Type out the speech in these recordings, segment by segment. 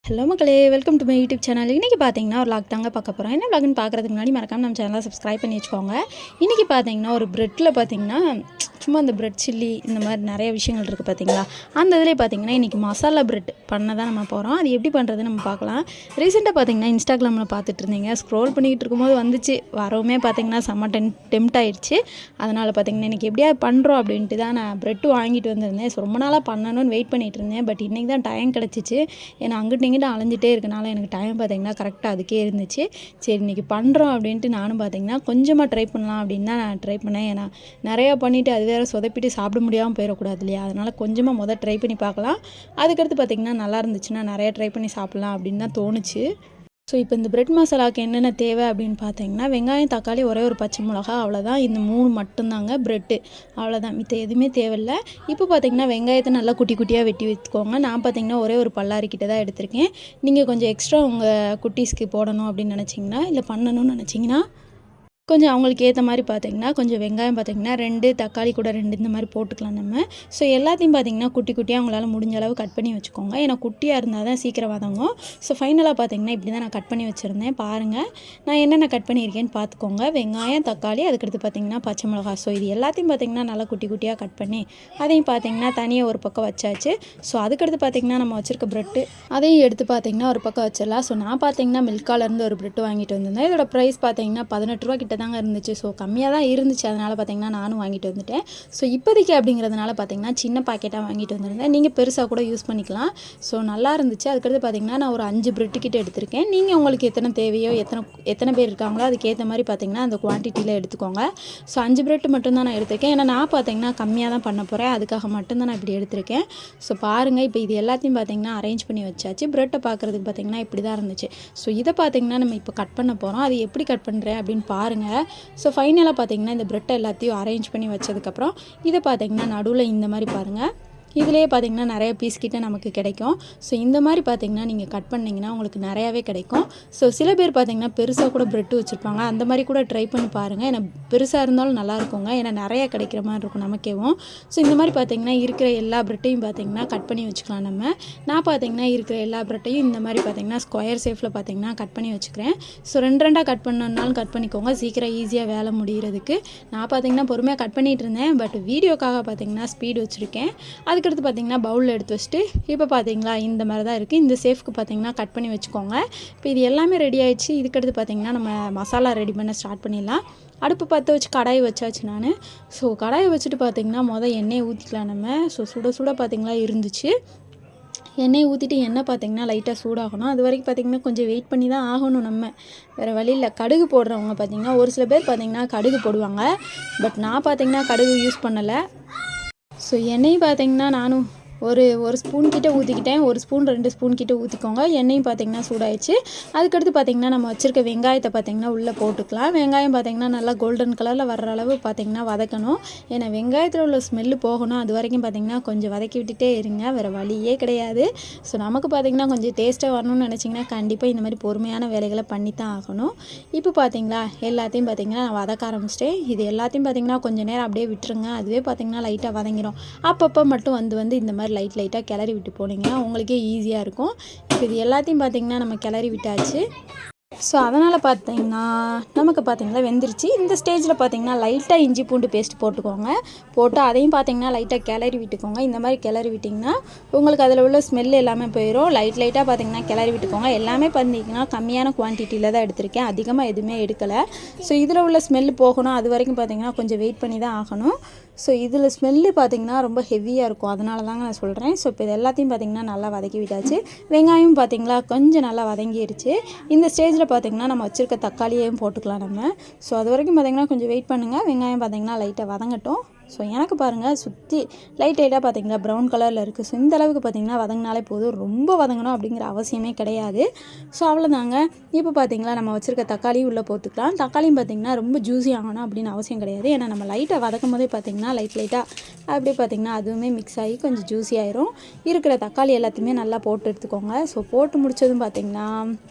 Hello மக்களே, welcome to my YouTube channel. இன்றைக்கி பார்த்தீங்கன்னா ஒரு லாக் தாங்க பார்க்க போகிறோம். என்ன லாக்னு பார்க்குறதுக்கு முன்னாடி மறக்காமல் நம்ம சேனலை சப்ஸ்கிரைப் பண்ணி வச்சுக்கோங்க. இன்றைக்கி பார்த்தீங்கன்னா ஒரு ப்ரெட்டில் பார்த்தீங்கன்னா சும்மா அந்த ப்ரெட் சில்லி இந்த மாதிரி நிறைய விஷயங்கள் இருக்குது பார்த்தீங்களா. அந்த இதிலே பார்த்தீங்கன்னா இன்றைக்கி மசாலா ப்ரெட் பண்ண தான் நம்ம போகிறோம். அது எப்படி பண்ணுறது நம்ம பார்க்கலாம். ரீசெண்டாக பார்த்தீங்கன்னா இன்ஸ்டாகிராமில் பார்த்துட்டு இருந்தீங்க, ஸ்க்ரோல் பண்ணிக்கிட்டு இருக்கும்போது வந்துச்சு. வரவுமே பார்த்தீங்கன்னா செம்ம டெம்ட் ஆகிடுச்சு. அதனால் பார்த்தீங்கன்னா இன்றைக்கி எப்படியா பண்ணுறோம் அப்படின்ட்டு தான் நான் ப்ரெட்டு வாங்கிட்டு வந்திருந்தேன். ஸோ ரொம்ப நாளாக பண்ணணும்னு வெயிட் பண்ணிகிட்டு இருந்தேன். பட் இன்றைக்கி தான் டைம் கிடச்சிச்சு. ஏன்னா அங்கிட்டு இங்கிட்டு அலைஞ்சிட்டே இருக்கனால எனக்கு டைம் பார்த்திங்கன்னா கரெக்டாக அதுக்கே இருந்துச்சு. சரி இன்றைக்கி பண்ணுறோம் அப்படின்ட்டு நானும் பார்த்திங்கன்னா கொஞ்சமாக ட்ரை பண்ணலாம் அப்படின்னு தான் நான் ட்ரை பண்ணேன். ஏன்னா நிறையா பண்ணிவிட்டு அது வேறு சொதப்பிட்டு சாப்பிட முடியாமல் போயிடக்கூடாது இல்லையா. அதனால் கொஞ்சமாக ட்ரை பண்ணி பார்க்கலாம். அதுக்கடுத்து பார்த்திங்கன்னா நல்லா இருந்துச்சுன்னா நிறையா ட்ரை பண்ணி சாப்பிட்லாம் அப்படின்னு தான் தோணுச்சு. ஸோ இப்போ இந்த பிரெட் மசாலாவுக்கு என்னென்ன தேவை அப்படின்னு பார்த்தீங்கன்னா வெங்காயம், தக்காளி, ஒரே ஒரு பச்சை மிளகா, அவ்வளோதான். இந்த 3 மட்டும்தாங்க ப்ரெட்டு, அவ்வளோதான். மித்த எதுவுமே தேவையில்லை. இப்போ பார்த்தீங்கன்னா வெங்காயத்தை நல்லா குட்டி குட்டியாக வெட்டி வச்சுக்கோங்க. நான் பார்த்தீங்கன்னா ஒரே ஒரு பல்லாரி கிட்ட தான் எடுத்திருக்கேன். நீங்கள் கொஞ்சம் எக்ஸ்ட்ரா உங்கள் குட்டீஸ்க்கு போடணும் அப்படின்னு நினச்சிங்கன்னா, இல்லை பண்ணணும்னு நினச்சிங்கன்னா கொஞ்சம் அவங்களுக்கு ஏற்ற மாதிரி பார்த்திங்கன்னா கொஞ்சம் வெங்காயம் பார்த்திங்கன்னா 2, தக்காளி கூட 2 இந்த மாதிரி போட்டுக்கலாம் நம்ம. ஸோ எல்லாத்தையும் பார்த்திங்கன்னா குட்டி குட்டியாக உங்களால் முடிஞ்ச அளவு கட் பண்ணி வச்சுக்கோங்க. ஏன்னா குட்டியாக இருந்தால் தான் சீக்கிரம் வதங்கும். ஸோ ஃபைனலாக பார்த்திங்கன்னா இப்படி தான் நான் கட் பண்ணி வச்சுருந்தேன். பாருங்கள் நான் என்னென்ன கட் பண்ணியிருக்கேன்னு பார்த்துக்கோங்க. வெங்காயம், தக்காளி, அதுக்கடுத்து பார்த்திங்கன்னா பச்சை மிளகா. ஸோ இது எல்லாத்தையும் பார்த்திங்கன்னா நல்லா குட்டி குட்டியாக கட் பண்ணி அதையும் பார்த்திங்கன்னா தனியாக ஒரு பக்கம் வச்சாச்சு. ஸோ அதுக்கடுத்து பார்த்திங்கன்னா நம்ம வச்சுருக்க ப்ரெட்டு அதையும் எடுத்து பார்த்திங்கன்னா ஒரு பக்கம் வச்சிடலாம். ஸோ நான் பார்த்திங்கன்னா மில்காலேருந்து ஒரு ப்ரெட்டு வாங்கிட்டு வந்திருந்தேன். இதோட ப்ரைஸ் பார்த்திங்கன்னா 18 ரூபா கிட்ட தாங்க இருந்துச்சு. ஸோ கம்மியாக தான் இருந்துச்சு. அதனால் பார்த்திங்கன்னா நானும் வாங்கிட்டு வந்துட்டேன். ஸோ இப்போதைக்கு அப்படிங்கிறதுனால பார்த்திங்கன்னா சின்ன பாக்கெட்டாக வாங்கிட்டு வந்திருந்தேன். நீங்கள் பெருசாக கூட யூஸ் பண்ணிக்கலாம். ஸோ நல்லா இருந்துச்சு. அதுக்கடுத்து பார்த்திங்கன்னா நான் ஒரு 5 பிரெட்டு கிட்ட எடுத்திருக்கேன். நீங்கள் உங்களுக்கு எத்தனை தேவையோ எத்தனை பேர் இருக்காங்களோ அதுக்கேற்ற மாதிரி பார்த்திங்கன்னா அந்த குவான்டிட்டியில் எடுத்துக்கோங்க. ஸோ 5 பிரெட்டு மட்டும்தான் நான் எடுத்திருக்கேன். ஏன்னா நான் பார்த்திங்கன்னா கம்மியாக தான் பண்ண போகிறேன். அதுக்காக மட்டும்தான் நான் இப்படி எடுத்திருக்கேன். ஸோ பாருங்கள் இப்போ இது எல்லாத்தையும் பார்த்திங்கன்னா அரேஞ்ச் பண்ணி வச்சாச்சு. பிரெட்டை பார்க்குறதுக்கு பார்த்திங்கன்னா இப்படி தான் இருந்துச்சு. ஸோ இதை பார்த்திங்கன்னா நம்ம இப்போ கட் பண்ண போகிறோம். அது எப்படி கட் பண்ணுறேன் அப்படின்னு பாருங்கள். ஸோ ஃபைனலாக பார்த்திங்கன்னா இந்த பிரெட்டை எல்லாத்தையும் அரேஞ்ச் பண்ணி வச்சதுக்கப்புறம் இதை பார்த்திங்கன்னா நடுவில் இந்த மாதிரி பாருங்கள். இதிலே பார்த்திங்கன்னா நிறைய பீஸ் கிட்ட நமக்கு கிடைக்கும். ஸோ இந்த மாதிரி பார்த்திங்கன்னா நீங்கள் கட் பண்ணிங்கன்னா உங்களுக்கு நிறையாவே கிடைக்கும். ஸோ சில பேர் பார்த்திங்கன்னா பெருசாக கூட ப்ரெட்டு வச்சுருப்பாங்க. அந்த மாதிரி கூட ட்ரை பண்ணி பாருங்கள். ஏன்னா பெருசாக இருந்தாலும் நல்லாயிருக்குங்க. ஏன்னா நிறையா கிடைக்கிற மாதிரி இருக்கும் நமக்கேவும். ஸோ இந்த மாதிரி பார்த்திங்கன்னா இருக்கிற எல்லா ப்ரெட்டையும் பார்த்திங்கன்னா கட் பண்ணி வச்சுக்கலாம் நம்ம. நான் பார்த்திங்கன்னா இருக்கிற எல்லா ப்ரெட்டையும் இந்த மாதிரி பார்த்திங்கன்னா ஸ்கொயர் ஷேப்பில் பார்த்திங்கன்னா கட் பண்ணி வச்சுக்கிறேன். ஸோ 2 கட் பண்ணனாலும் கட் பண்ணிக்கோங்க. சீக்கிரம் ஈஸியாக வேலை முடிகிறதுக்கு. நான் பார்த்திங்கன்னா பொறுமையாக கட் பண்ணிகிட்டு இருந்தேன். பட் வீடியோக்காக பார்த்திங்கன்னா ஸ்பீடு வச்சுருக்கேன். அதுக்கடுத்து பார்த்திங்கன்னா பவுலில் எடுத்து வச்சுட்டு இப்போ பார்த்திங்களா இந்த மாதிரி தான் இருக்குது. இந்த சேஃப்க்கு பார்த்திங்கன்னா கட் பண்ணி வச்சுக்கோங்க. இப்போ இது எல்லாமே ரெடி ஆகிடுச்சு. இதுக்கடுத்து பார்த்திங்கன்னா நம்ம மசாலா ரெடி பண்ண ஸ்டார்ட் பண்ணிடலாம். அடுப்பு பற்ற வச்சு கடாயை வச்சாச்சு நான். ஸோ கடாயை வச்சுட்டு பார்த்திங்கன்னா எண்ணெயை ஊற்றிக்கலாம் நம்ம. ஸோ சுட சுட பார்த்திங்களா இருந்துச்சு. எண்ணெயை ஊற்றிட்டு எண்ணெய் பார்த்திங்கன்னா லைட்டாக சூடாகணும். அது வரைக்கும் பார்த்திங்கன்னா கொஞ்சம் வெயிட் பண்ணி தான் ஆகணும் நம்ம. வேறு வழியில் கடுகு போடுறவங்க பார்த்திங்கன்னா ஒரு சில பேர் பார்த்திங்கன்னா கடுகு போடுவாங்க. பட் நான் பார்த்திங்கன்னா கடுகு யூஸ் பண்ணலை. ஸோ எண்ணெயும் பார்த்திங்கன்னா நானும் ஒரு ஸ்பூன் கிட்ட ஊற்றிக்கிட்டேன். 1 ஸ்பூன் 2 ஸ்பூன் கிட்ட ஊற்றிக்கோங்க. எண்ணெயும் பார்த்திங்கன்னா சூடாயிடுச்சு. அதுக்கடுத்து பார்த்திங்கன்னா நம்ம வச்சுருக்க வெங்காயத்தை பார்த்திங்கன்னா உள்ளே போட்டுக்கலாம். வெங்காயம் பார்த்திங்கன்னா நல்லா கோல்டன் கலரில் வர்ற அளவு பார்த்திங்கன்னா வதக்கணும். ஏன்னா வெங்காயத்தில் உள்ள ஸ்மெல்லு போகணும். அது வரைக்கும் பார்த்திங்கன்னா கொஞ்சம் வதக்கி விட்டுட்டே இருங்க. வேறு வழியே கிடையாது. ஸோ நமக்கு பார்த்திங்கன்னா கொஞ்சம் டேஸ்ட்டாக வரணும்னு நினச்சிங்கன்னா கண்டிப்பாக இந்த மாதிரி பொறுமையான வேலைகளை பண்ணி தான் ஆகணும். இப்போ பார்த்திங்களா எல்லாத்தையும் பார்த்திங்கன்னா நான் வதக்க ஆரம்பிச்சிட்டேன். இது எல்லாத்தையும் பார்த்திங்கன்னா கொஞ்சம் நேரம் அப்படியே விட்டுருங்க. அதுவே பார்த்திங்கன்னா லைட்டாக வதங்கிடும். அப்பப்போ மட்டும் வந்து இந்த மாதிரி லைட்டாக கிளறி விட்டு போனீங்கன்னா உங்களுக்கே ஈஸியாக இருக்கும். இப்போ இது எல்லாத்தையும் பார்த்திங்கன்னா நம்ம கிளறி விட்டாச்சு. ஸோ அதனால் பார்த்திங்கன்னா நமக்கு பார்த்திங்கன்னா வெந்துருச்சு. இந்த ஸ்டேஜில் பார்த்திங்கன்னா லைட்டாக இஞ்சி பூண்டு பேஸ்ட் போட்டுக்கோங்க. போட்டு அதையும் பார்த்திங்கன்னா லைட்டாக கிளறி விட்டுக்கோங்க. இந்த மாதிரி கிளறி விட்டிங்கன்னா உங்களுக்கு அதில் உள்ள ஸ்மெல் எல்லாமே போயிடும். லைட்டாக பார்த்திங்கன்னா கிளறி விட்டுக்கோங்க. எல்லாமே பார்த்திங்கன்னா கம்மியான குவான்டிட்டியில் தான் எடுத்திருக்கேன். அதிகமாக எதுவுமே எடுக்கலை. ஸோ இதில் உள்ள ஸ்மெல் போகணும். அது வரைக்கும் பார்த்திங்கன்னா கொஞ்சம் வெயிட் பண்ணி தான் ஆகணும். ஸோ இதில் ஸ்மெல்லு பார்த்திங்கன்னா ரொம்ப ஹெவியாக இருக்கும். அதனால தாங்க நான் சொல்கிறேன். ஸோ இப்போ இது எல்லாத்தையும் பார்த்திங்கன்னா நல்லா வதக்கி விட்டாச்சு. வெங்காயம் பார்த்திங்களா கொஞ்சம் நல்லா வதங்கிடுச்சு. இந்த ஸ்டேஜில் பார்த்திங்கன்னா நம்ம வச்சுருக்க தக்காளியையும் போட்டுக்கலாம் நம்ம. ஸோ அது வரைக்கும் பார்த்திங்கன்னா கொஞ்சம் வெயிட் பண்ணுங்கள். வெங்காயம் பார்த்திங்கன்னா லைட்டாக வதங்கட்டும். ஸோ எனக்கு பாருங்கள் சுற்றி லைட்டாக பார்த்திங்கன்னா ப்ரௌன் கலரில் இருக்குது. ஸோ இந்த அளவுக்கு பார்த்திங்கன்னா வதங்கினாலே போதும். ரொம்ப வதங்கணும் அப்படிங்கிற அவசியமே கிடையாது. ஸோ அவ்வளோதாங்க. இப்போ பார்த்திங்களா நம்ம வச்சுருக்க தக்காளியும் உள்ளே போட்டுக்கலாம். தக்காளியும் பார்த்திங்கன்னா ரொம்ப ஜூஸி ஆகணும் அப்படின்னு அவசியம் கிடையாது. ஏன்னா நம்ம லைட்டாக வதக்கும் போதே பார்த்திங்கன்னா லைட்டாக அப்படியே பார்த்திங்கன்னா அதுவுமே மிக்ஸ் ஆகி கொஞ்சம் ஜூஸி ஆயிரும். இருக்கிற தக்காளி எல்லாத்தையுமே நல்லா போட்டு எடுத்துக்கோங்க. ஸோ போட்டு முடித்ததும் பார்த்திங்கன்னா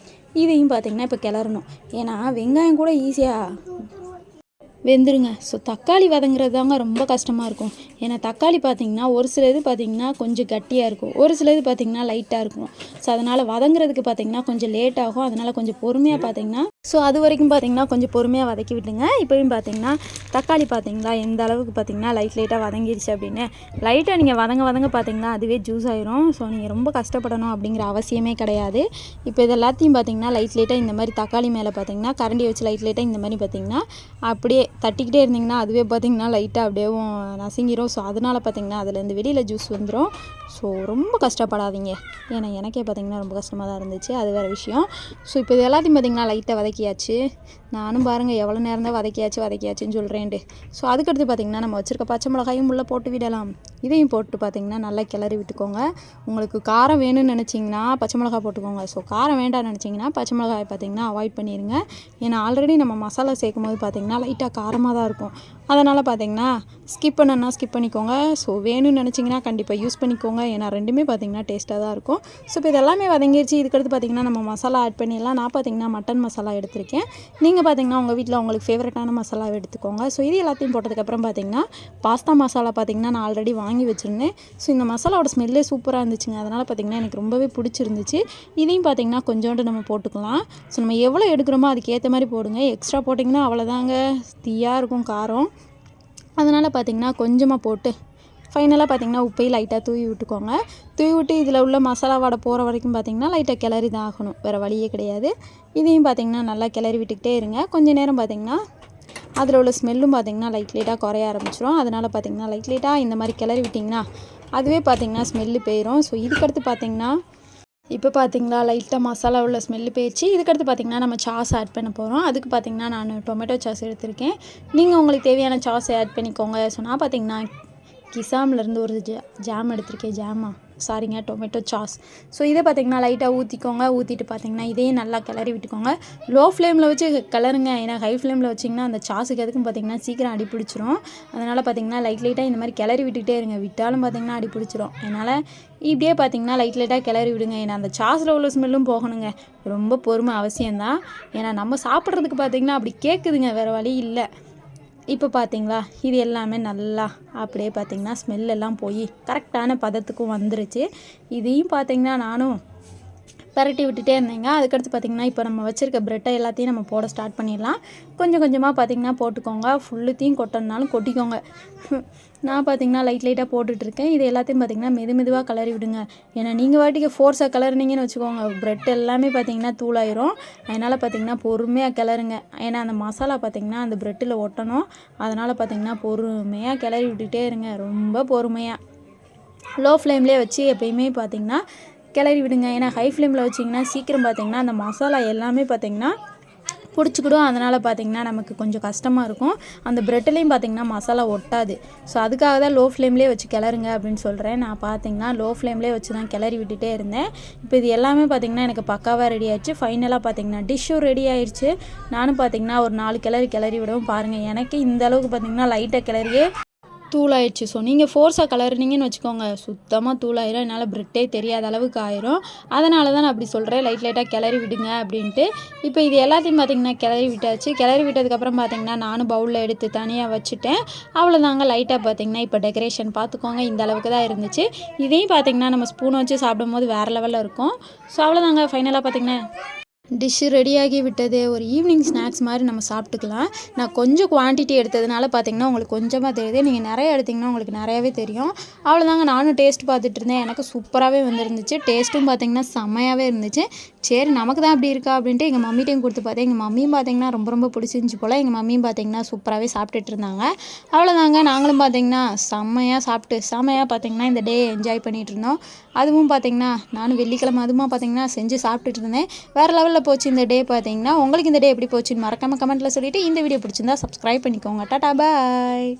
இதையும் பார்த்திங்கன்னா இப்போ கிளறணும். ஏன்னா வெங்காயம் கூட ஈஸியாக வெந்துருங்க. ஸோ தக்காளி வதங்குறது தாங்க ரொம்ப கஷ்டமாக இருக்கும். ஏன்னா தக்காளி பார்த்திங்கன்னா ஒரு சில இது பார்த்திங்கன்னா கொஞ்சம் கட்டியாக இருக்கும், ஒரு சில இது பார்த்திங்கன்னா லைட்டாக இருக்கும். ஸோ அதனால் வதங்குறதுக்கு பார்த்திங்கன்னா கொஞ்சம் லேட் ஆகும். அதனால் கொஞ்சம் பொறுமையாக பார்த்திங்கன்னா அது வரைக்கும் பார்த்திங்கன்னா கொஞ்சம் பொறுமையாக வதக்கி விட்டுங்க. இப்போயும் பார்த்திங்கன்னா தக்காளி பார்த்திங்களா எந்த அளவுக்கு பார்த்திங்கன்னா லைட்டாக வதங்கிடுச்சு அப்படின்னு. லைட்டாக நீங்கள் வதங்க பார்த்திங்கன்னா அதுவே ஜூஸ் ஆயிரும். ஸோ நீங்கள் ரொம்ப கஷ்டப்படணும் அப்படிங்கிற அவசியமே கிடையாது. இப்போ இது எல்லாத்தையும் பார்த்திங்கன்னா லைட்டாக இந்த மாதிரி தக்காளி மேலே பார்த்திங்கன்னா கரண்டி வச்சு லைட்டாக இந்த மாதிரி பார்த்திங்கன்னா அப்படியே தட்டிக்கிட்டே இருந்திங்கன்னா அதுவே பார்த்திங்கன்னா லைட்டாக அப்படியே நசுங்கிரும். ஸோ அதனால் பார்த்திங்கன்னா அதுலேருந்து வெளியில் ஜூஸ் வந்துடும். ஸோ ரொம்ப கஷ்டப்படாதீங்க. ஏன்னா எனக்கே பார்த்திங்கன்னா ரொம்ப கஷ்டமாக தான் இருந்துச்சு, அது வேறு விஷயம். ஸோ இப்போ இது எல்லாத்தையும் பார்த்திங்கன்னா லைட்டாக வதக்கியாச்சு. நானும் பாருங்கள் எவ்வளோ நேரம் தான் வதக்கியாச்சுன்னு சொல்கிறேன்ட்டு. ஸோ அதுக்கடுத்து பார்த்திங்கன்னா நம்ம வச்சுருக்க பச்சை மிளகாயும் உள்ளே போட்டு விடலாம். இதையும் போட்டு பார்த்திங்கன்னா நல்லா கிளறி விட்டுக்கோங்க. உங்களுக்கு காரம் வேணும்னு நினச்சிங்கன்னா பச்சை மிளகா போட்டுக்கோங்க. ஸோ காரம் வேண்டாம்னு நினச்சிங்கன்னா பச்சை மிளகாய் பார்த்திங்கன்னா அவாய்ட் பண்ணிடுங்க. ஏன்னா ஆல்ரெடி நம்ம மசாலா சேர்க்கும் போது பார்த்திங்கன்னா லைட்டாக காரமாக தான் இருக்கும். அதனால் பார்த்திங்கன்னா ஸ்கிப் பண்ணிக்கோங்க. ஸோ வேணும்னு நினச்சிங்கன்னா கண்டிப்பாக யூஸ் பண்ணிக்கோங்க. ஏன்னா ரெண்டுமே பார்த்திங்கன்னா டேஸ்ட்டாக தான் இருக்கும். ஸோ இப்போ இதெல்லாமே வதங்கிடுச்சு. இதுக்கடுத்து பார்த்திங்கன்னா நம்ம மசாலா ஆட் பண்ணிடலாம். நான் பார்த்திங்கன்னா மட்டன் மசாலா எடுத்திருக்கேன். நீங்கள் பார்த்திங்கன்னா உங்கள் வீட்டில் உங்களுக்கு ஃபேவரட்டான மசாலாவை எடுத்துக்கோங்க. ஸோ இது எல்லாத்தையும் போட்டதுக்கப்புறம் பார்த்திங்கன்னா பாஸ்தா மசாலா பார்த்திங்கன்னா நான் ஆல்ரெடி வாங்கி வச்சுருந்தேன். ஸோ இந்த மசாலாவோட ஸ்மெல்லே சூப்பராக இருந்துச்சுங்க. அதனால் பார்த்திங்கன்னா எனக்கு ரொம்பவே பிடிச்சிருந்துச்சு. இதையும் பார்த்திங்கன்னா கொஞ்சோண்டு நம்ம போட்டுக்கலாம். ஸோ நம்ம எவ்வளோ எடுக்கிறோமோ அதுக்கேற்ற மாதிரி போடுங்க. எக்ஸ்ட்ரா போட்டிங்கன்னா அவ்வளோதாங்க, தீயாக இருக்கும் காரம். அதனால் பார்த்திங்கன்னா கொஞ்சமாக போட்டு ஃபைனலாக பார்த்திங்கன்னா உப்பையும் லைட்டாக தூவி விட்டுக்கோங்க. தூவி விட்டு இதில் உள்ள மசாலா வடை போகிற வரைக்கும் பார்த்திங்கன்னா லைட்டாக கிளறி தான் ஆகணும், வேறு வழியே கிடையாது. இதையும் பார்த்திங்கன்னா நல்லா கிளறி விட்டுக்கிட்டே இருங்க. கொஞ்சம் நேரம் பார்த்திங்கன்னா அதில் உள்ள ஸ்மெல்லும் பார்த்திங்கன்னா லைட்டாக குறைய ஆரம்பிச்சிடும். அதனால் பார்த்திங்கன்னா லைட்டாக இந்த மாதிரி கிளறி விட்டிங்கன்னா அதுவே பார்த்திங்கன்னா ஸ்மெல்லு போயிடும். ஸோ இதுக்கடுத்து பார்த்திங்கன்னா இப்போ பார்த்திங்களா லைட்டாக மசாலா உள்ள ஸ்மெல்லு போயிடுச்சு. இதுக்கடுத்து பார்த்திங்கன்னா நம்ம சாஸ் ஆட் பண்ண போகிறோம். அதுக்கு பார்த்திங்கன்னா நான் டொமேட்டோ சாஸ் எடுத்திருக்கேன். நீங்கள் உங்களுக்கு தேவையான சாஸ் ஆட் பண்ணிக்கோங்க. ஸோ நான் பார்த்திங்கன்னா கிசாம்லேருந்து ஒரு ஜாம் எடுத்திருக்கேன். Tomato sauce. ஸோ இதை பார்த்திங்கன்னா லைட்டாக ஊற்றிக்கோங்க. ஊற்றிட்டு பார்த்திங்கன்னா இதையும் நல்லா கிளறி விட்டுக்கோங்க. லோ ஃப்ளேமில் வச்சு கிளறுங்க. ஏன்னா ஹை ஃப்ளேமில் வச்சிங்கன்னா அந்த சாஸுக்கு எதுக்கும் பார்த்திங்கன்னா சீக்கிரம் அடி பிடிச்சிரும். அதனால் பார்த்திங்கன்னா லைட்டாக இந்த மாதிரி கிளறி விட்டுக்கிட்டே இருங்க. விட்டாலும் பார்த்திங்கன்னா அடி பிடிச்சிரும். அதனால் இப்படியே பார்த்திங்கன்னா லைட்டாக கிளறி விடுங்க. ஏன்னா அந்த சாஸில் உள்ள ஸ்மெல்லும் போகணுங்க. ரொம்ப பொறுமை அவசியம்தான். ஏன்னா நம்ம சாப்பிட்றதுக்கு பார்த்திங்கன்னா அப்படி கேட்குதுங்க, வேறு வழி இல்லை. இப்போ பார்த்திங்களா இது எல்லாமே நல்லா அப்படியே பார்த்திங்கன்னா ஸ்மெல்லெல்லாம் போய் கரெக்டான பதத்துக்கும் வந்துருச்சு. இதையும் பார்த்திங்கன்னா நானும் பரட்டி விட்டுட்டே இருந்தேங்க. அதுக்கடுத்து பார்த்திங்கன்னா இப்போ நம்ம வச்சுருக்க ப்ரெட்டை எல்லாத்தையும் நம்ம போட ஸ்டார்ட் பண்ணிடலாம். கொஞ்சம் கொஞ்சமாக பார்த்திங்கன்னா போட்டுக்கோங்க. ஃபுல்லுத்தையும் கொட்டணுனாலும் கொட்டிக்கோங்க. நான் பார்த்திங்கன்னா லைட்டாக போட்டுட்ருக்கேன். இது எல்லாத்தையும் பார்த்திங்கன்னா மெதுவாக கிளறி விடுங்க. ஏன்னா நீங்கள் வாட்டிக்கு ஃபோர்ஸாக கிளறினீங்கன்னு வச்சுக்கோங்க, ப்ரெட் எல்லாமே பார்த்திங்கன்னா தூளாயிரும். அதனால் பார்த்திங்கன்னா பொறுமையாக கிளறுங்க. ஏன்னா அந்த மசாலா பார்த்திங்கன்னா அந்த ப்ரெட்டில் ஒட்டணும். அதனால் பார்த்திங்கன்னா பொறுமையாக கிளறி விட்டுகிட்டே இருங்க. ரொம்ப பொறுமையாக லோ ஃப்ளேம்லேயே வச்சு எப்பயுமே பார்த்திங்கன்னா கிளறி விடுங்க. ஏன்னா ஹை ஃப்ளேமில் வச்சிங்கன்னா சீக்கிரம் பார்த்திங்கன்னா அந்த மசாலா எல்லாமே பார்த்திங்கன்னா பிடிச்சிக்கிடும். அதனால் பார்த்திங்கன்னா நமக்கு கொஞ்சம் கஷ்டமாக இருக்கும். அந்த ப்ரெட்லேயும் பார்த்திங்கன்னா மசாலா ஒட்டாது. ஸோ அதுக்காக தான் லோ ஃப்ளேம்லேயே வச்சு கிளறுங்க அப்படின்னு சொல்கிறேன். நான் பார்த்திங்கன்னா லோ ஃப்ளேம்லேயே வச்சு தான் கிளறி விட்டுட்டே இருந்தேன். இப்போ இது எல்லாமே பார்த்திங்கன்னா எனக்கு பக்காவாக ரெடி ஆயிடுச்சு. ஃபைனலாக பார்த்திங்கன்னா டிஷ்ஷும் ரெடி ஆயிடுச்சு. நானும் பார்த்திங்கன்னா ஒரு 4 கிளறி விடவும் பாருங்கள், எனக்கு இந்த அளவுக்கு பார்த்திங்கன்னா லைட்டாக கிளறியே தூளாயிடுச்சு. ஸோ நீங்கள் ஃபோர்ஸாக கலர்னிங்கன்னு வச்சுக்கோங்க, சுத்தமாக தூளாயிரும். என்னால் ப்ரெட்டே தெரியாத அளவுக்கு ஆயிரும். அதனால தான் நான் அப்படி சொல்கிறேன், லைட்டாக கிளறி விடுங்க அப்படின்ட்டு. இப்போ இது எல்லாத்தையும் பார்த்திங்கன்னா கிளறி விட்டாச்சு. கிளறி விட்டதுக்கப்புறம் பார்த்திங்கன்னா நானும் பவுலில் எடுத்து தனியாக வச்சுட்டேன். அவ்வளோதாங்க. லைட்டாக பார்த்திங்கன்னா இப்போ டெக்கரேஷன் பார்த்துக்கோங்க, இந்த அளவுக்கு தான் இருந்துச்சு. இதையும் பார்த்திங்கன்னா நம்ம ஸ்பூன் வச்சு சாப்பிடும் போது வேறு லெவலில் இருக்கும். ஸோ அவ்வளோதாங்க. ஃபைனலாக பார்த்திங்கன்னா டிஷ்ஷு ரெடியாகி விட்டது. ஒரு ஈவினிங் ஸ்நாக்ஸ் மாதிரி நம்ம சாப்பிட்டுக்கலாம். நான் கொஞ்சம் குவான்டிட்டி எடுத்ததுனால பார்த்திங்கன்னா உங்களுக்கு கொஞ்சமாக தெரியுது. நீங்கள் நிறைய எடுத்திங்கன்னா உங்களுக்கு நிறையாவே தெரியும். அவ்வளோதாங்க. நானும் டேஸ்ட் பார்த்துட்டு இருந்தேன். எனக்கு சூப்பராகவே வந்துருந்துச்சு. டேஸ்ட்டும் பார்த்திங்கன்னா செம்மையாகவே இருந்துச்சு. சரி நமக்கு தான் அப்படி இருக்கா அப்படின்ட்டு எங்கள் மம்மிட்டையும் கொடுத்து பார்த்தேன். எங்கள் மம்மியும் பார்த்திங்கன்னா ரொம்ப பிடிச்சிருந்துச்சி போல். எங்கள் மம்மியும் பார்த்திங்கன்னா சூப்பராகவே சாப்பிட்டுட்டு இருந்தாங்க. அவ்வளோதாங்க. நாங்களும் பார்த்திங்கன்னா செம்மையாக சாப்பிட்டு செம்மையாக பார்த்திங்கன்னா இந்த டே என்ஜாய் பண்ணிகிட்டு இருந்தோம். அதுவும் பார்த்திங்கன்னா நானும் வெள்ளிக்கிழமை அதுவும் பார்த்திங்கன்னா செஞ்சு சாப்பிட்டுட்டு இருந்தேன். வேறு லெவலில் போச்சு இந்த டே. பார்த்திங்கன்னா உங்களுக்கு இந்த டே எப்படி போச்சுன்னு மறக்காமல் கமெண்ட்டில் சொல்லிவிட்டு இந்த வீடியோ பிடிச்சிருந்தா சப்ஸ்கிரைப் பண்ணிக்கோங்க. டாடா பாய்.